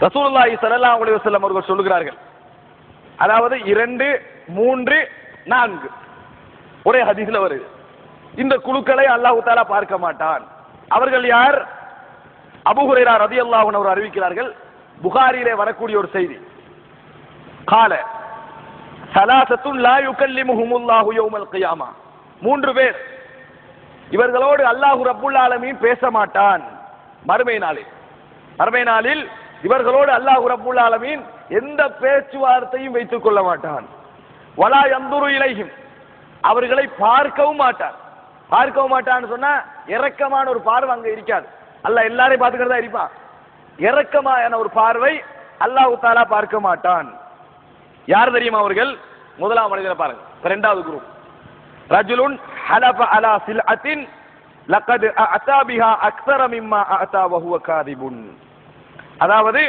ரசூலுல்லாஹி ஸல்லல்லாஹு அலைஹி வஸல்லம் அவர்கள் சொல்லுகிறார்கள், அதாவது 2, 3, 4 ஒரே ஹதீஸ்ல வருது. இந்த குழுக்களை அல்லாஹ் தஆலா பார்க்க மாட்டான். அவர்கள் யார்? அபூ ஹுரைரா ரலியல்லாஹு அன்ஹு அவர்கள் அறிவிக்கிறார்கள், புகாரியிலே வரக்கூடிய ஒரு செய்தி. கால ஸலாஸத்துன் லா யுகல்லிமுஹுமுல்லாஹு யௌமல் கியாமா. 3 பேர், இவர்களோடு அல்லாஹ் ரப்புல் ஆலமீன் பேச மாட்டான் மறுமை நாளில். மறுமை நாளில் இவர்களோடு அல்லாஹ் ரப்புல் ஆலமீன் எந்த பேச்சுவார்த்தையும் வைத்துக் கொள்ள மாட்டான். வலா யன்துரு இலைஹிம், அவர்களை பார்க்கவும் மாட்டான். பார்க்கவும் மாட்டான்னு சொன்னா இரக்கமான ஒரு பார்வை அங்க இருக்காது. அல்லாஹ் எல்லாரையும் பார்த்துக்கிறதா இருப்பான். இரக்கமான ஒரு பார்வை அல்லாஹ் தஆலா பார்க்க மாட்டான். யார் தெரியுமா அவர்கள்? முதலாம் மனிதரை பாருங்க. இரண்டாவது குரூப், ரஜுலுன் ஹலஃப அலா சில்அத்தின் லகத் அஅதா பிஹா அக்ஸர மிம்மா அஅதா வஹுவ காதிபுன். அதாவது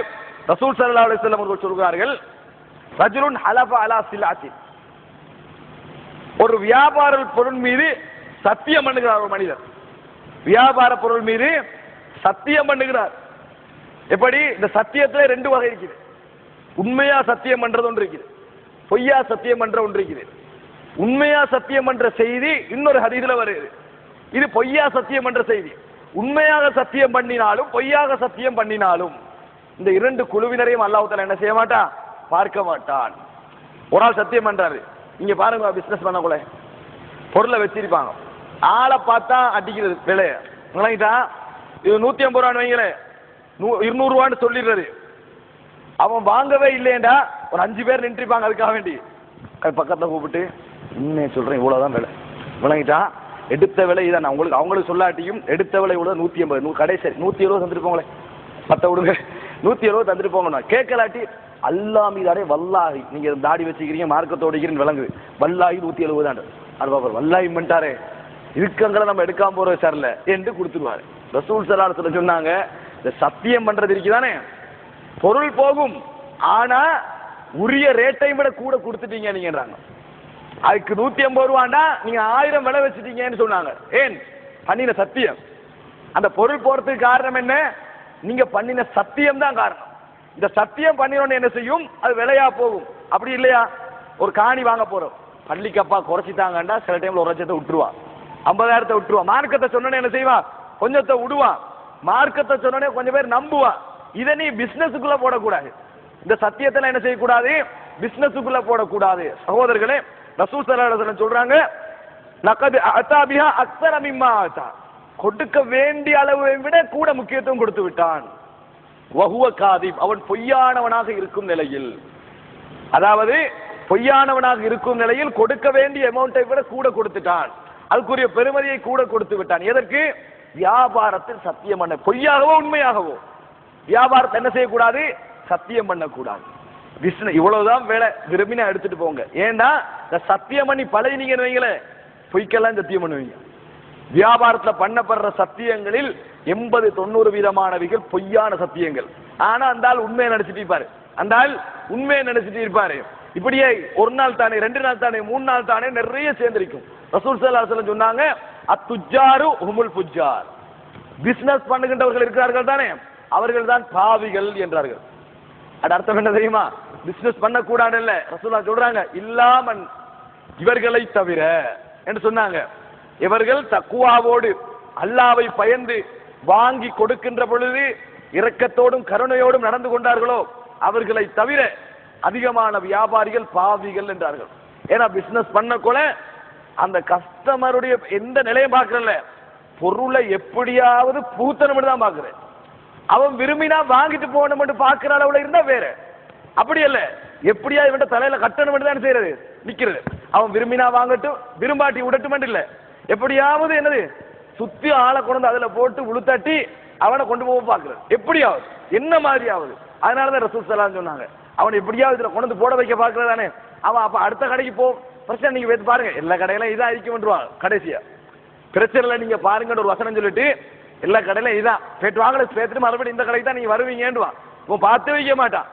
ரசூல் ஸல்லல்லாஹு அலைஹி வஸல்லம் அவர்கள் சொல்கிறார்கள், ரஜுலுன் ஹலஃப அலா சில்அத்தின், ஒரு வியாபார பொருள் மீது சத்தியம் பண்ணுகிறார் ஒரு மனிதர். வியாபார பொருள் மீது சத்தியம் பண்ணுகிறார். எப்படி? இந்த சத்தியத்துல 2 வகை இருக்குது. உண்மையா சத்தியம் பண்றது ஒன்று இருக்குது, பொய்யா சத்தியம் பண்ற ஒன்று இருக்குது. உண்மையா சத்தியம் பண்ற செய்தி இன்னொரு ஹதீஸ்ல வருது. இது பொய்யா சத்தியம் பண்ற செய்தி. உண்மையாக சத்தியம் பண்ணினாலும் பொய்யாக சத்தியம் பண்ணினாலும் இந்த 2 குழுவினரையும் அல்லாஹ் தஆலா என்ன செய்ய மாட்டான்? பார்க்க மாட்டான். ஒரு ஆள் சத்தியம் பண்றாரு. நீங்க பாருங்க, பிசினஸ் பண்ணக்குள்ள பொருளை வச்சிருப்பாங்க, ஆளை பார்த்தா அடிக்கிறது விலை. இது 150 ரூபான்னு வைங்களே, 200 ரூபான்னு சொல்லிடுறது. அவன் வாங்கவே இல்லையேண்டா ஒரு 5 பேர் நின்றுப்பாங்க அதுக்காக வேண்டி. பக்கத்துல கூப்பிட்டு, இன்னும் சொல்றேன் இவ்வளவுதான் விலை, விளங்கிட்டா எடுத்த விலை இதான். உங்களுக்கு அவங்களுக்கு சொல்லாட்டியும் எடுத்த விலை இவ்வளவு 150, கடைசி 170 தந்துட்டு போங்களே, 10 விடுங்க, 170 தந்துட்டு போங்க. கேட்கலாட்டி அல்லாஹ் மீதாரே வல்லாஹி, நீங்க தாடி வச்சுக்கிறீங்க மார்க்கத்தோட விளங்குது, வல்லாஹி 170 தான். அது பாப்பா வல்லாஹி பண்ணிட்டாரே, இருக்கங்களை நம்ம எடுக்காம போறது சரியில்ல என்று கொடுத்துருவாரு. ரசூல் ஸல்லல்லாஹு அலைஹி வஸல்லம் சொன்னாங்க, இந்த சத்தியம் பண்றது இருக்குதானே, பொருள் போகும், ஆனா உரிய ரேட்டை விட கூட கொடுத்துட்டீங்க நீங்கன்றாங்க. அதுக்கு 150 ரூபாண்டா நீங்க 1000 விலை வச்சுட்டீங்கன்னு சொன்னாங்க. ஏன்? பண்ணின சத்தியம். அந்த பொருள் போறதுக்கு காரணம் என்ன? நீங்க பண்ணின சத்தியம் தான் காரணம். இந்த சத்தியம் பண்ணினோன்னு என்ன செய்யும்? அது விலையா போகும். அப்படி இல்லையா? ஒரு காணி வாங்க போறோம், பள்ளிக்கப்பா குறைச்சிட்டாங்கண்டா சில டைம்ல 1 லட்சத்தை விட்டுருவான், 50,000 விட்டுருவான். மார்க்கத்தை சொன்னோன்னே என்ன செய்வான்? கொஞ்சத்தை விடுவான். மார்க்கத்தை சொன்னோன்னே கொஞ்சம் பேர் நம்புவான். இதை நீ பிசினஸுக்குள்ள போடக்கூடாது. இந்த சத்தியத்தை என்ன செய்யக்கூடாது? பிசினஸுக்குள்ள போடக்கூடாது. சகோதரர்களே, ரசூல் ஸல்லல்லாஹு அலைஹி வஸல்லம் சொல்றாங்க, லகத் அஅதா பிஹா அக்ஸர மிம்மா அஅதா, கொடுக்க வேண்டிய அளவை விட கூட முக்கியத்துவம் கொடுத்து விட்டான். வஹுவ காதிப், அவன் பொய்யானவனாக இருக்கும் நிலையில். அதாவது பொய்யானவனாக இருக்கும் நிலையில் கொடுக்க வேண்டிய அமௌண்ட்டை விட கூட கொடுத்துட்டான். அதுக்குரிய பெருமதியை கூட கொடுத்து விட்டான். எதற்கு? வியாபாரத்தில் சத்தியம் பண்ண, பொய்யாகவோ உண்மையாகவோ வியாபாரத்தை என்ன செய்யக்கூடாது? சத்தியம் பண்ணக்கூடாது. பிசினஸ் இவ்வளவுதான் வேலை, விரும்பினா எடுத்துட்டு போங்க. ஏன்னா இந்த சத்தியம் பண்ணி பழகினீங்கன்னு வைங்களே, பொய்க்கெல்லாம் சத்தியம் பண்ணுவீங்க. வியாபாரத்துல பண்ணப்படுற சத்தியங்களில் 80-90 வீதமானவைகள் பொய்யான சத்தியங்கள். ஆனா அந்த ஆள் உண்மையை நினைச்சிட்டு இருப்பாரு, அந்த ஆள் உண்மையை நினைச்சிட்டு இருப்பாரு. இப்படியே 1 நாள் தானே, 2 நாள் தானே, 3 நாள் தானே நிறைய சேர்ந்திருக்கும். ரசூல் ஸல்லல்லாஹு அலைஹி வஸல்லம் சொன்னாங்க, அத்துஜாரு ஹுமுல் ஃபுஜ்ஜார், பிசினஸ் பண்ணுகின்றவர்கள் இருக்கிறார்கள் தானே, அவர்கள் தான் பாவிகள் என்றார்கள். அது அர்த்தம் என்ன தெரியுமா? பிசினஸ் பண்ண கூடாது இல்ல, ரசூலுல்லாஹ் சொல்றாங்க, இல்லாமன், இவர்களை தவிர என்று சொன்னாங்க. இவர்கள் தக்குவாவோடு அல்லாஹ்வை பயந்து வாங்கி கொடுக்கின்ற பொழுது இரக்கத்தோடும் கருணையோடும் நடந்து கொண்டார்களோ அவர்களை தவிர அதிகமான வியாபாரிகள் பாவிகள் என்றார்கள். ஏன்னா பிசினஸ் பண்ண கூட அந்த கஸ்டமருடைய எந்த நிலையும் பார்க்கறல, பொருளை எப்படியாவது பூத்தணும் தான் பார்க்கிறேன். அவன் விரும்பினா வாங்கிட்டு போகணும் பார்க்கிற அளவுல இருந்தா வேற. அப்படி அல்ல, எப்படியா இவன் தலையில கட்டணும் தான் செய்யறது நிக்கிறது. அவன் விரும்பினா வாங்கட்டும், விரும்பாட்டி விடட்டும் இல்ல, எப்படியாவது என்னது சுத்தி ஆளை கொண்டு அதுல போட்டு உளுத்தாட்டி அவனை கொண்டு போக பார்க்கிறது, எப்படியாவது என்ன மாதிரியாவது. அதனாலதான் ரசூல் ஸல்லல்லாஹு அலைஹி வஸல்லம் சொன்னாங்க, அவன் எப்படியாவது இதுல கொண்டு போட வைக்க பார்க்கறதானே, அவன் அப்ப அடுத்த கடைக்கு போ, பிரச்சனை நீங்க போய் பாருங்க, எல்லா கடையில இதான் இருக்கும்ன்றான். கடைசியா பிரச்சனை நீங்க பாருங்க ஒரு வசனம் சொல்லிட்டு எல்லா கடையில இதான் போயிட்டு வாங்கல, சேர்த்துட்டு மறுபடியும் இந்த கடைக்கு தான் நீங்க வருவீங்கன்றான். பார்த்து வைக்க மாட்டான்.